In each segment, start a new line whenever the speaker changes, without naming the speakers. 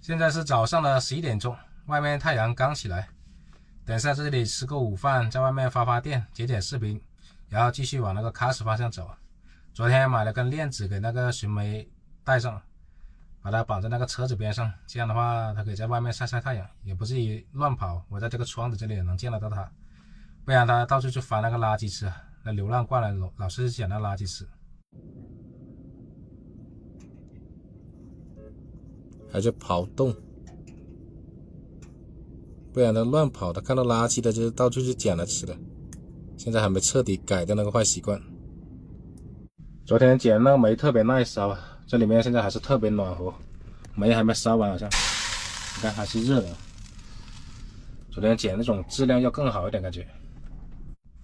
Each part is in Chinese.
现在是早上的11点钟，外面太阳刚起来。等下这里吃个午饭，在外面发电，剪剪视频，然后继续往那个喀什方向走。昨天买了根链子给那个寻梅带上，把它绑在那个车子边上，这样的话它可以在外面晒晒太阳，也不至于乱跑。我在这个窗子这里也能见得到它，不然它到处去翻那个垃圾吃，那流浪惯了老是捡那垃圾吃。还在跑动，不然它乱跑，它看到垃圾它就到处去捡来吃的。现在还没彻底改掉那个坏习惯。昨天捡那个煤特别耐烧，这里面现在还是特别暖和，煤还没烧完好像，你看还是热的。昨天捡那种质量要更好一点感觉。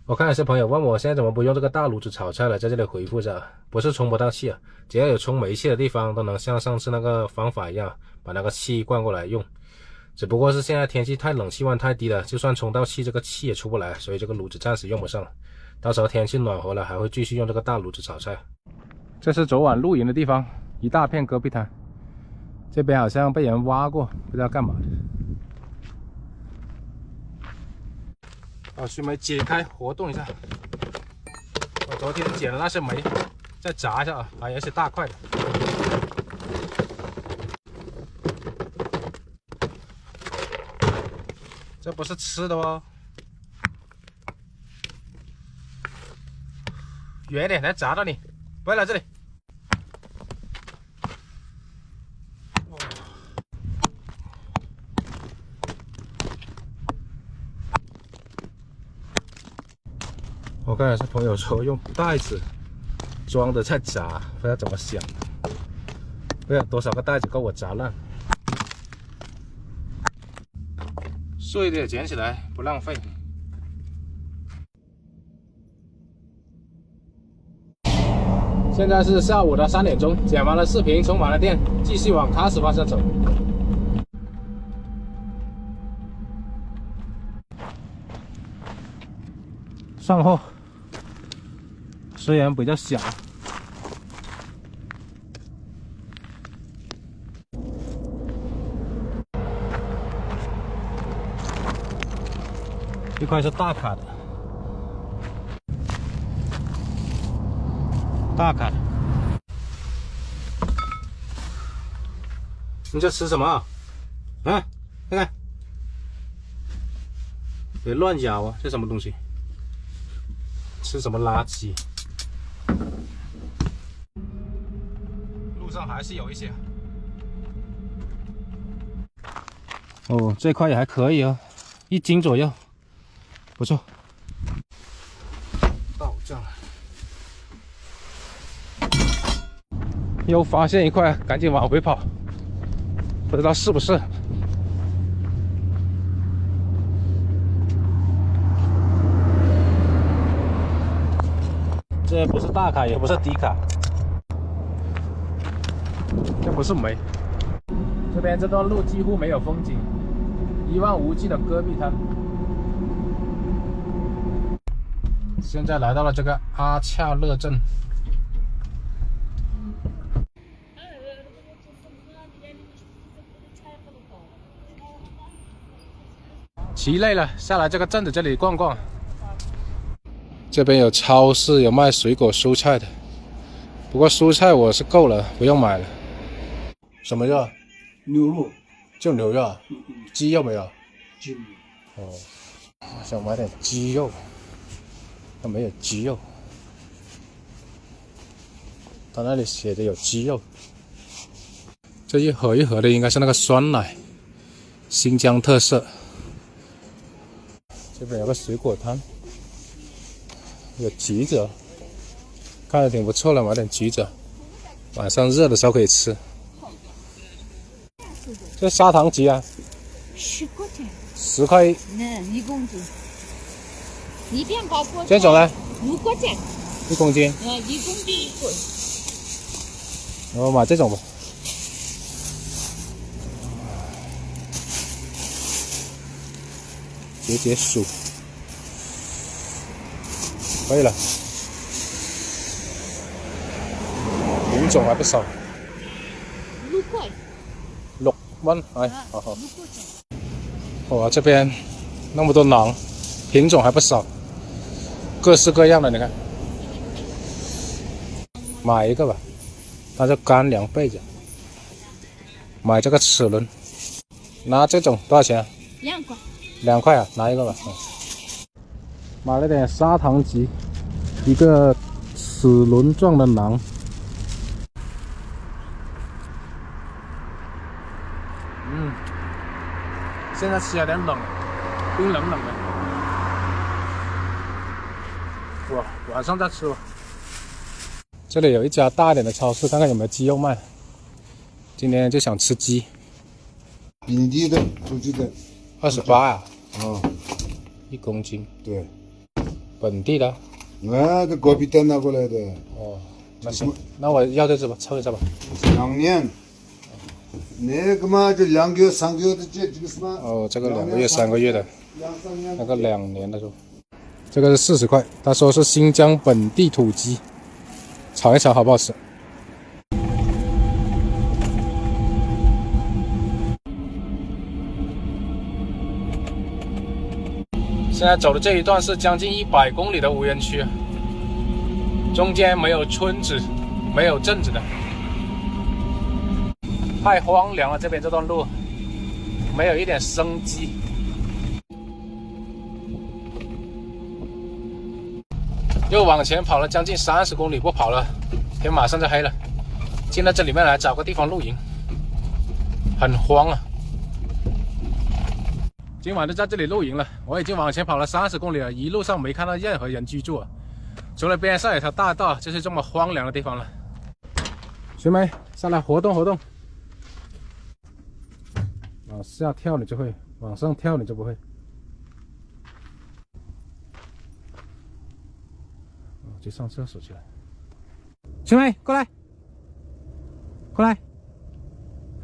我看有些朋友问我现在怎么不用这个大炉子炒菜了，在这里回复着，不是充不到气啊，只要有充煤气的地方都能像上次那个方法一样把那个气灌过来用，只不过是现在天气太冷，气温太低了，就算充到气这个气也出不来，所以这个炉子暂时用不上，到时候天气暖和了还会继续用这个大炉子炒菜。这是昨晚露营的地方，一大片戈壁滩，这边好像被人挖过，不知道干嘛的。把熏煤解开活动一下。我昨天捡的那些煤再炸一下啊，还有一些大块的。这不是吃的哦，远一点，来砸到你，不要来这里。我看有些朋友说用袋子装的再砸，不知道怎么想，不知道多少个袋子够我砸烂。碎的捡起来不浪费。现在是下午的3点钟，剪完了视频，充满了电，继续往喀什方向走。上后虽然比较小，这块是大卡的，大卡的。你在吃什么啊？啊，看看，别乱咬啊！这什么东西？吃什么垃圾？路上还是有一些。哦，这块也还可以哦，1斤左右，不错。到这了，又发现一块，赶紧往回跑，不知道是不是。这不是大卡，也不是低卡，这不是煤。这边这段路几乎没有风景，一望无际的戈壁滩。现在来到了这个阿恰勒镇。骑累了，下来这个镇子这里逛逛。这边有超市，有卖水果蔬菜的，不过蔬菜我是够了，不用买了。什么肉？
牛肉，
就牛肉啊？鸡肉没有？
鸡肉。
哦，我想买点鸡肉，但没有鸡肉。他那里写的有鸡肉。这一盒一盒的应该是那个酸奶，新疆特色。这边有个水果摊。有橘子，看着挺不错的，买点橘子，晚上热的时候可以吃。这砂糖橘啊
10块钱
，10块
1公斤，一边包裹。
这种呢
6块钱
，1公斤。
1公斤1块。
我买这种吧。解暑。可以了，5种还不少。
6块。
6问，哎，好好。哇，这边那么多馕，品种还不少，各式各样的，你看。买一个吧，它是干粮备着。买这个齿轮，拿这种多少钱啊
2块。
2块啊，拿一个吧。买了点砂糖橘，一个齿轮状的馕。现在吃有点冷，冰冷冷的。哇，晚上再吃吧。这里有一家大一点的超市，看看有没有鸡肉卖。今天就想吃鸡。
本地的土鸡的
28呀、
啊，
1公斤，
对，
本地的。
这隔壁店拿过来的，
哦，那行，那我要这只吧，凑一下吧。
2年，那个嘛就2个月、3个月的这个什么？
哦，这个2个月、3个月的，
2、3年。
那个2年的说，这个是40块，他说是新疆本地土鸡，尝一尝好不好吃？现在走的这一段是将近100公里的无人区，中间没有村子，没有镇子的，太荒凉了。这边这段路没有一点生机。又往前跑了将近30公里，不跑了，天马上就黑了。进到这里面来找个地方露营，很荒啊。今晚就在这里露营了。我已经往前跑了30公里了，一路上没看到任何人居住啊，除了边上有条大道，就是这么荒凉的地方了。学妹，上来活动活动。往下跳你就会，往上跳你就不会。去上厕所去了。学妹，过来，过来。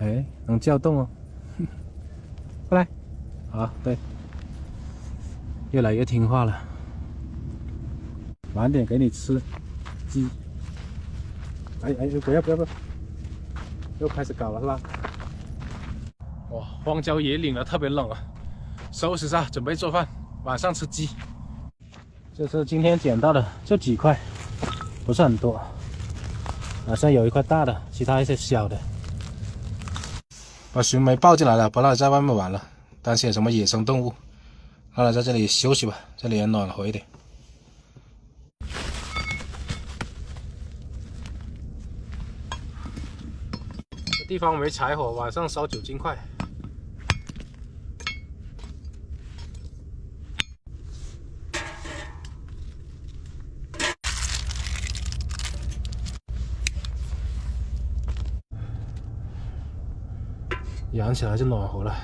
哎，能叫动哦。过来。好，对，越来越听话了。晚点给你吃鸡。哎，不要，又开始搞了是吧？哇，荒郊野岭了，特别冷啊！收拾下，准备做饭，晚上吃鸡。这是今天捡到的，就几块，不是很多。好像有一块大的，其他一些小的。把寻梅抱进来了，不让它在外面玩了。担心有什么野生动物，让它在这里休息吧，这里也暖和一点。这地方没柴火，晚上烧酒精块。养起来就暖和了。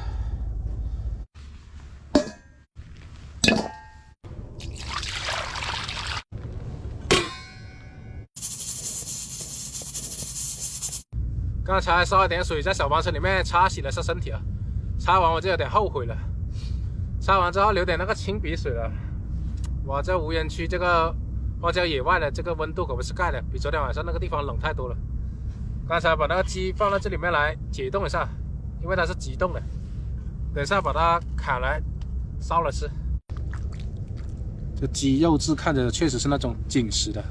刚才烧了点水在小房车里面擦洗了下身体啊，擦完我就有点后悔了。擦完之后流点那个清鼻水了。哇，这无人区这个荒郊野外的这个温度可不是盖的，比昨天晚上那个地方冷太多了。刚才把那个鸡放到这里面来解冻一下，因为它是急冻的，等一下把它砍来烧了吃。这鸡肉质看着确实是那种紧实的，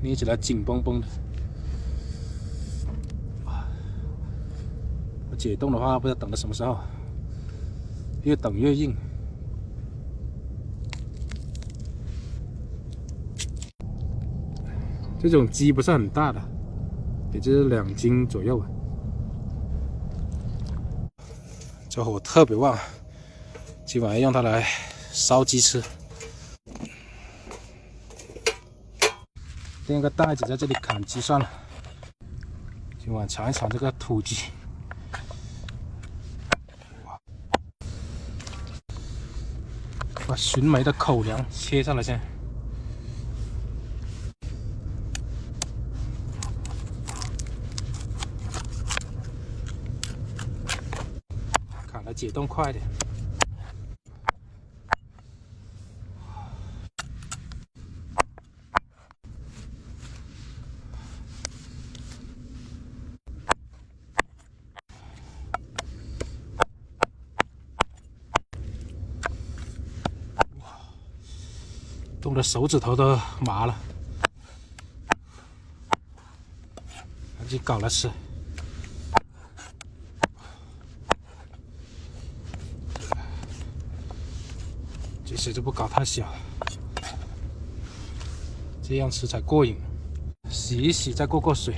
捏起来紧绷绷的。解冻的话，不知道等到什么时候，越等越硬。这种鸡不是很大的，也就是2斤左右吧。这火特别旺，今晚要用它来烧鸡吃。垫个袋子在这里砍鸡算了。今晚尝一尝这个土鸡。把寻梅的口粮切上来先。砍来解冻快一点。冻得手指头都麻了，赶紧搞来吃。这些就不搞太小，这样吃才过瘾。洗一洗，再过水。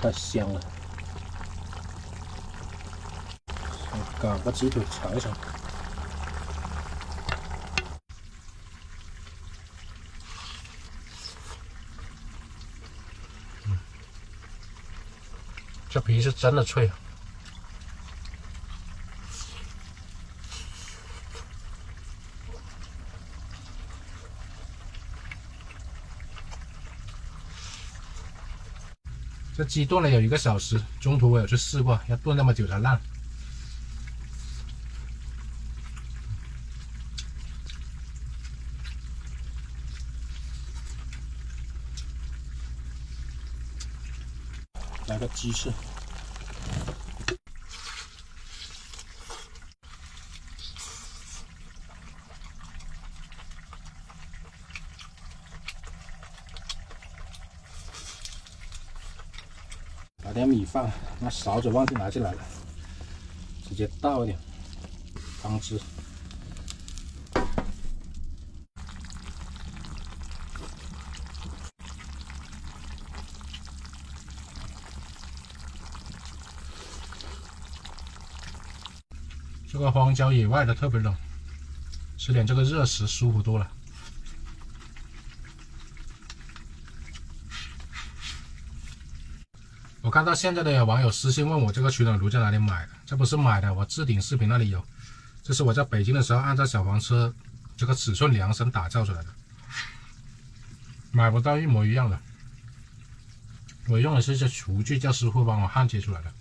太香了，搞个鸡腿尝一尝。这皮是真的脆啊！这鸡炖了有1个小时，中途我有去试过，要炖那么久才烂。来个鸡翅。打点米饭，那勺子忘记拿进来了，直接倒一点汤汁。这个荒郊野外的特别冷，吃点这个热食舒服多了。我看到现在的有网友私信问我这个取暖炉在哪里买的，这不是买的，我置顶视频那里有，这是我在北京的时候按照小黄车这个尺寸量身打造出来的，买不到一模一样的。我用的是一些厨具，叫师傅帮我焊接出来的。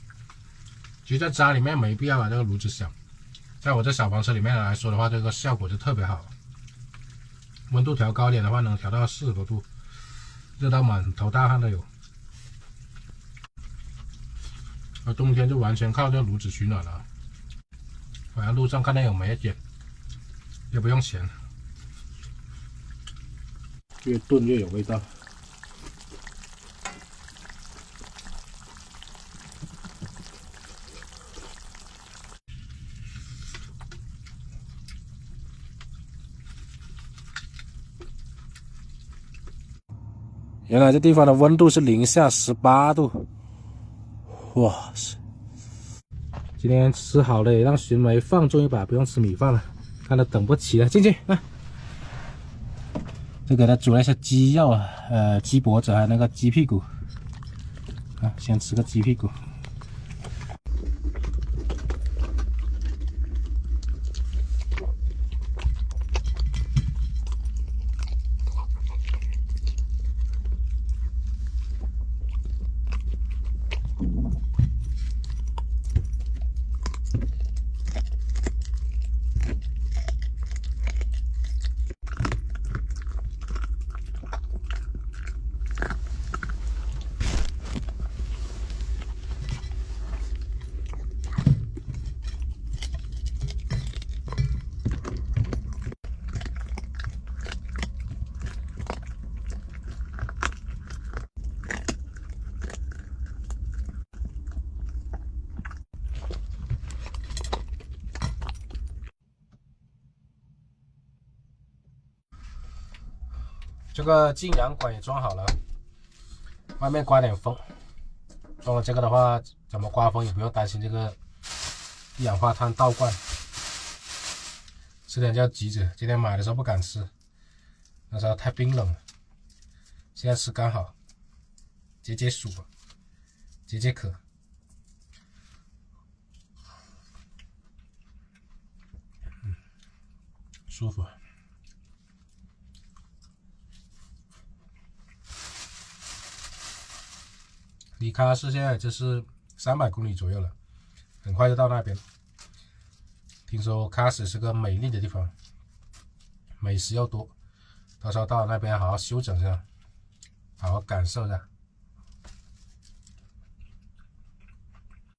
其实在家里面没必要把这个炉子小，在我这小黄车里面来说的话，这个效果就特别好。温度调高一点的话，能调到40多度，热到满头大汗都有。而冬天就完全靠这个炉子取暖了。好像路上看到有煤点，也不用钱，越炖越有味道。原来这地方的温度是零下18度，哇塞！今天吃好了，也让寻梅放纵一把，不用吃米饭了，看他等不起了，进去啊！就给他煮了一些鸡肉啊，鸡脖子还有那个鸡屁股啊，先吃个鸡屁股。这个进氧管也装好了，外面刮点风。装了这个的话，怎么刮风也不用担心这个一氧化碳倒灌。吃点叫橘子，今天买的时候不敢吃，那时候太冰冷了。现在吃刚好，解解暑，解解渴。舒服。离喀什现在就是300公里左右了，很快就到那边。听说喀什是个美丽的地方，美食又多，到时候到了那边好好休整一下，好好感受一下。